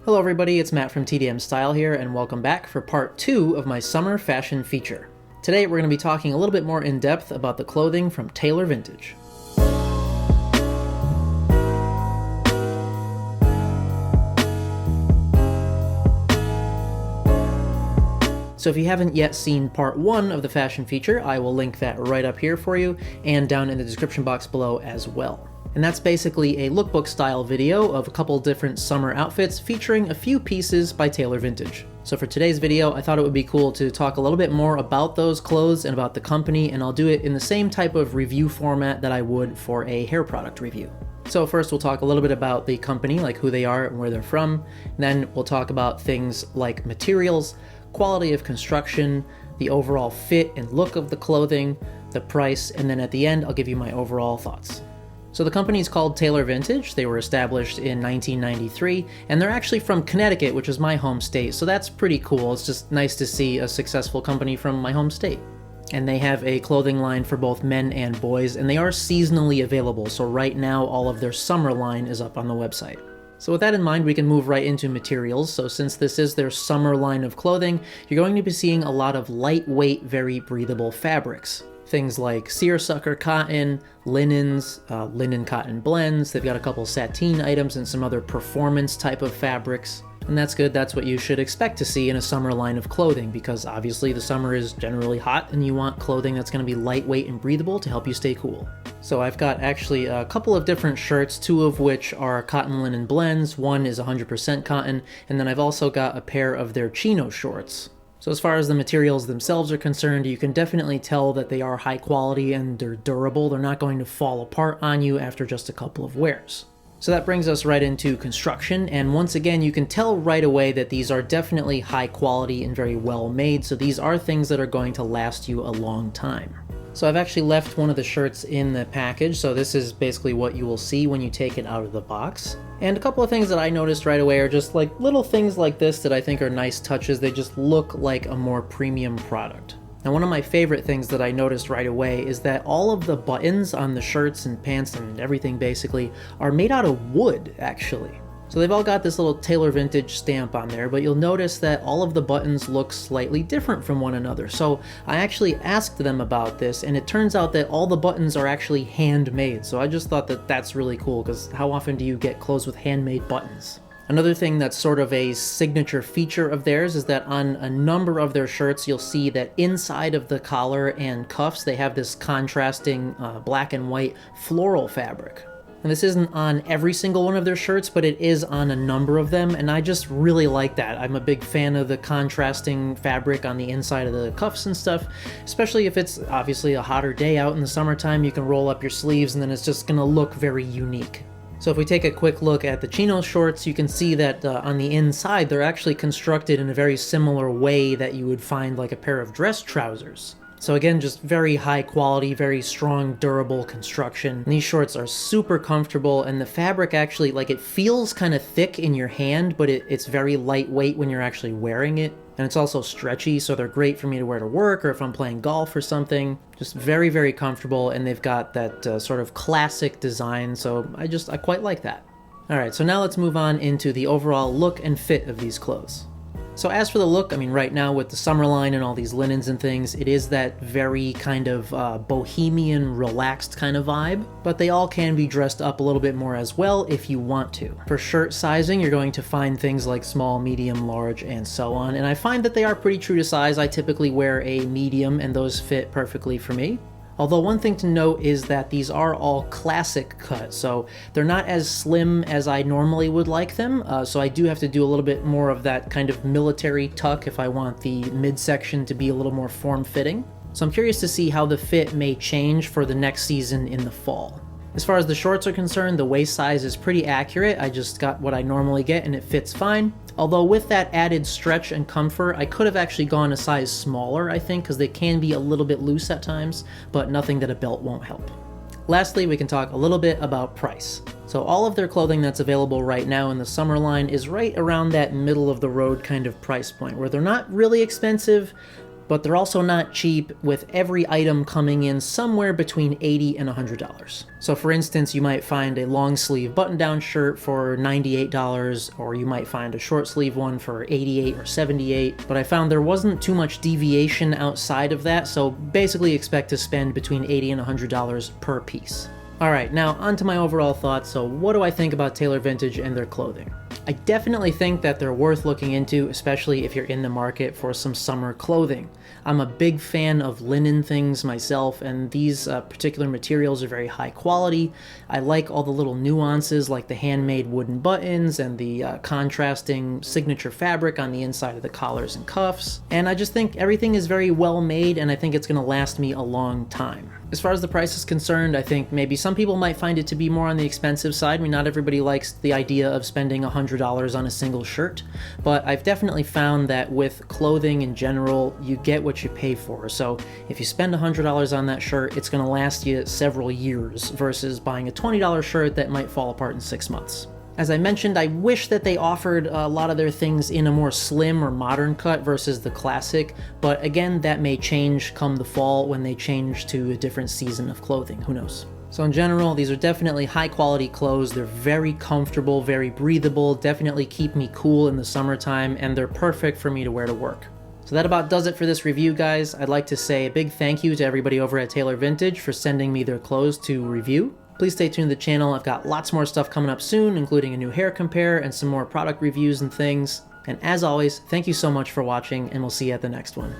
Hello everybody, it's Matt from TDM Style here, and welcome back for part 2 of my summer fashion feature. Today we're going to be talking a little bit more in depth about the clothing from Tailor Vintage. So if you haven't yet seen part 1 of the fashion feature, I will link that right up here for you and down in the description box below as well. And that's basically a lookbook style video of a couple different summer outfits featuring a few pieces by Tailor Vintage. So for today's video, I thought it would be cool to talk a little bit more about those clothes and about the company, and I'll do it in the same type of review format that I would for a hair product review. So first we'll talk a little bit about the company, like who they are and where they're from. Then we'll talk about things like materials, quality of construction, the overall fit and look of the clothing, the price, and then at the end I'll give you my overall thoughts. So the company is called Tailor Vintage. They were established in 1993, and they're actually from Connecticut, which is my home state, so that's pretty cool. It's just nice to see a successful company from my home state. And they have a clothing line for both men and boys, and they are seasonally available, so right now all of their summer line is up on the website. So with that in mind, we can move right into materials. So since this is their summer line of clothing, you're going to be seeing a lot of lightweight, very breathable fabrics. Things like seersucker cotton, linens, linen cotton blends. They've got a couple sateen items and some other performance type of fabrics. And that's good. That's what you should expect to see in a summer line of clothing, because obviously the summer is generally hot and you want clothing that's going to be lightweight and breathable to help you stay cool. So I've got actually a couple of different shirts, two of which are cotton linen blends. One is 100% cotton, and then I've also got a pair of their chino shorts. So as far as the materials themselves are concerned, you can definitely tell that they are high quality and they're durable. They're not going to fall apart on you after just a couple of wears. So that brings us right into construction, and once again you can tell right away that these are definitely high quality and very well made, so these are things that are going to last you a long time. So I've actually left one of the shirts in the package, so this is basically what you will see when you take it out of the box. And a couple of things that I noticed right away are just like little things like this that I think are nice touches. They just look like a more premium product. And one of my favorite things that I noticed right away is that all of the buttons on the shirts and pants and everything basically are made out of wood, actually. So they've all got this little Tailor Vintage stamp on there, but you'll notice that all of the buttons look slightly different from one another. So I actually asked them about this, and it turns out that all the buttons are actually handmade. So I just thought that that's really cool, because how often do you get clothes with handmade buttons? Another thing that's sort of a signature feature of theirs is that on a number of their shirts, you'll see that inside of the collar and cuffs, they have this contrasting black and white floral fabric. And this isn't on every single one of their shirts, but it is on a number of them, and I just really like that. I'm a big fan of the contrasting fabric on the inside of the cuffs and stuff, especially if it's obviously a hotter day out in the summertime. You can roll up your sleeves and then it's just gonna look very unique. So if we take a quick look at the chino shorts, you can see that on the inside, they're actually constructed in a very similar way that you would find like a pair of dress trousers. So again, just very high quality, very strong, durable construction. And these shorts are super comfortable, and the fabric actually, like, it feels kind of thick in your hand, but it's very lightweight when you're actually wearing it. And it's also stretchy, so they're great for me to wear to work or if I'm playing golf or something. Just very, very comfortable, and they've got that sort of classic design, so I quite like that. All right, so now let's move on into the overall look and fit of these clothes. So as for the look, I mean, right now with the summer line and all these linens and things, it is that very kind of bohemian, relaxed kind of vibe, but they all can be dressed up a little bit more as well if you want to. For shirt sizing, you're going to find things like small, medium, large, and so on, and I find that they are pretty true to size. I typically wear a medium, and those fit perfectly for me. Although one thing to note is that these are all classic cut, so they're not as slim as I normally would like them, so I do have to do a little bit more of that kind of military tuck if I want the midsection to be a little more form-fitting. So I'm curious to see how the fit may change for the next season in the fall. As far as the shorts are concerned, the waist size is pretty accurate. I just got what I normally get and it fits fine. Although with that added stretch and comfort, I could have actually gone a size smaller, I think, because they can be a little bit loose at times, but nothing that a belt won't help. Lastly, we can talk a little bit about price. So all of their clothing that's available right now in the summer line is right around that middle of the road kind of price point, where they're not really expensive, but they're also not cheap, with every item coming in somewhere between $80 and $100. So for instance, you might find a long sleeve button-down shirt for $98, or you might find a short sleeve one for $88 or $78, but I found there wasn't too much deviation outside of that, so basically expect to spend between $80 and $100 per piece. Alright, now onto my overall thoughts. So what do I think about Tailor Vintage and their clothing? I definitely think that they're worth looking into, especially if you're in the market for some summer clothing. I'm a big fan of linen things myself, and these particular materials are very high quality. I like all the little nuances like the handmade wooden buttons and the contrasting signature fabric on the inside of the collars and cuffs. And I just think everything is very well made, and I think it's going to last me a long time. As far as the price is concerned, I think maybe some people might find it to be more on the expensive side. I mean, not everybody likes the idea of spending $100 on a single shirt, but I've definitely found that with clothing in general, you get what you pay for. So if you spend $100 on that shirt, it's going to last you several years versus buying a $20 shirt that might fall apart in 6 months. As I mentioned, I wish that they offered a lot of their things in a more slim or modern cut versus the classic, but again, that may change come the fall when they change to a different season of clothing. Who knows? So in general, these are definitely high quality clothes. They're very comfortable, very breathable, definitely keep me cool in the summertime, and they're perfect for me to wear to work. So that about does it for this review, guys. I'd like to say a big thank you to everybody over at Tailor Vintage for sending me their clothes to review. Please stay tuned to the channel. I've got lots more stuff coming up soon, including a new hair compare and some more product reviews and things. And as always, thank you so much for watching, and we'll see you at the next one.